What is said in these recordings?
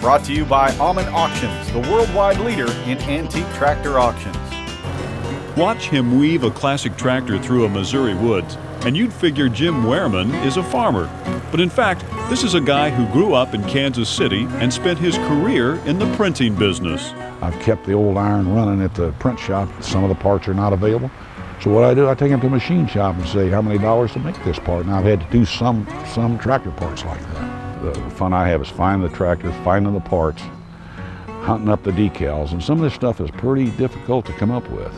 Brought to you by Almond Auctions, the worldwide leader in antique tractor auctions. Watch him weave a classic tractor through a Missouri woods, and you'd figure Jim Woehrman is a farmer. But in fact, this is a guy who grew up in Kansas City and spent his career in the printing business. I've kept the old iron running at the print shop. Some of the parts are not available. So what I do, I take them to the machine shop and say, how many dollars to make this part? And I've had to do some tractor parts like that. The fun I have is finding the tractors, finding the parts, hunting up the decals, and some of this stuff is pretty difficult to come up with.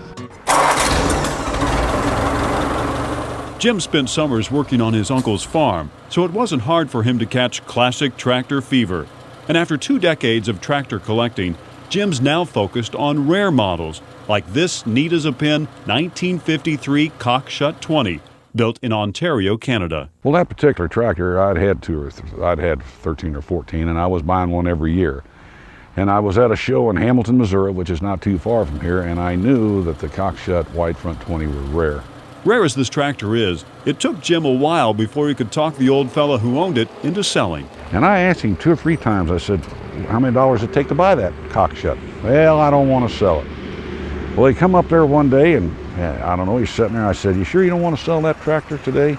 Jim spent summers working on his uncle's farm, so it wasn't hard for him to catch classic tractor fever. And after 2 decades of tractor collecting, Jim's now focused on rare models, like this neat-as-a-pin 1953 Cockshutt 20, built in Ontario, Canada. Well, that particular tractor, I'd had 13 or 14, and I was buying one every year. And I was at a show in Hamilton, Missouri, which is not too far from here, and I knew that the Cockshutt Wide Front 20 were rare. Rare as this tractor is, it took Jim a while before he could talk the old fella who owned it into selling. And I asked him 2 or 3 times, I said, how many dollars does it take to buy that Cockshutt? Well, I don't want to sell it. Well, he come up there one day and I don't know, he's sitting there. I said, you sure you don't want to sell that tractor today?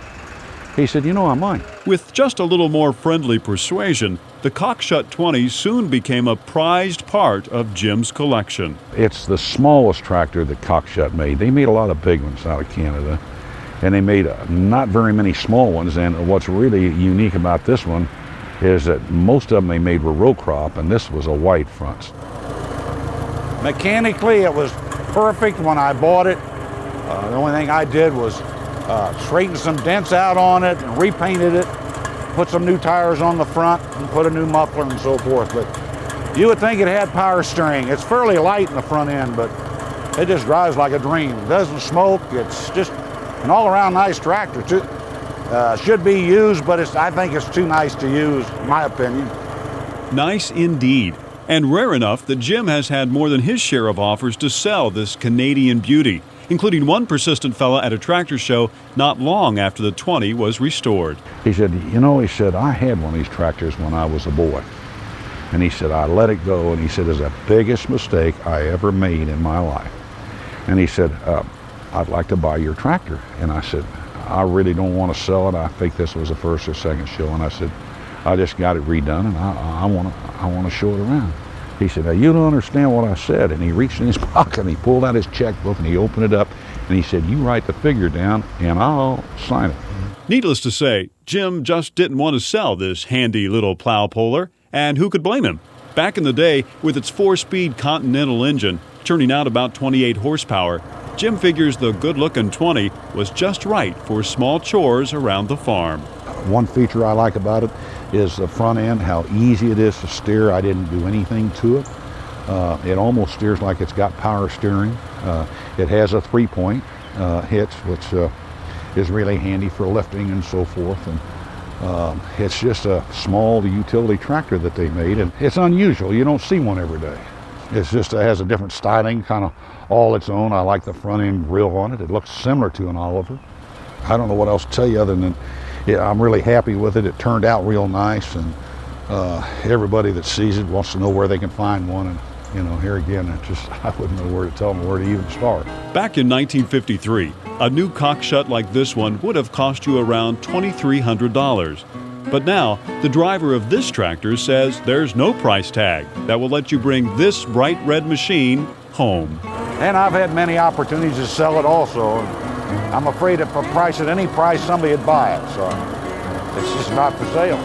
He said, you know, I might. With just a little more friendly persuasion, the Cockshutt 20 soon became a prized part of Jim's collection. It's the smallest tractor that Cockshutt made. They made a lot of big ones out of Canada, and they made not very many small ones. And what's really unique about this one is that most of them they made were row crop, and this was a wide front. Mechanically, it was perfect when I bought it. The only thing I did was straighten some dents out on it and repainted it, put some new tires on the front and put a new muffler and so forth. But you would think it had power steering. It's fairly light in the front end, but it just drives like a dream. It doesn't smoke. It's just an all-around nice tractor too. Should be used, but I think it's too nice to use, in my opinion. Nice indeed, and rare enough that Jim has had more than his share of offers to sell this Canadian beauty, including one persistent fella at a tractor show not long after the 20 was restored. He said, you know, he said, I had one of these tractors when I was a boy. And he said, I let it go, and he said, it's the biggest mistake I ever made in my life. And he said, I'd like to buy your tractor. And I said, I really don't want to sell it. I think this was the first or second show. And I said, I just got it redone, and I want to show it around. He said, now you don't understand what I said. And he reached in his pocket and he pulled out his checkbook and he opened it up and he said, you write the figure down and I'll sign it. Needless to say, Jim just didn't want to sell this handy little plow puller, and who could blame him? Back in the day, with its 4-speed Continental engine, churning out about 28 horsepower, Jim figures the good-looking 20 was just right for small chores around the farm. One feature I like about it is the front end, how easy it is to steer. I didn't do anything to it. It almost steers like it's got power steering. It has a 3-point hitch, which is really handy for lifting and so forth. And it's just a small utility tractor that they made, and it's unusual. You don't see one every day. It has a different styling, kind of all its own. I like the front end grill on it. It looks similar to an Oliver. I don't know what else to tell you other than I'm really happy with it. It turned out real nice, and everybody that sees it wants to know where they can find one. And you know, here again, I wouldn't know where to tell them where to even start. Back in 1953, a new Cockshutt like this one would have cost you around $2,300. But now, the driver of this tractor says there's no price tag that will let you bring this bright red machine home. And I've had many opportunities to sell it also. I'm afraid if I price at any price, somebody would buy it, so it's just not for sale.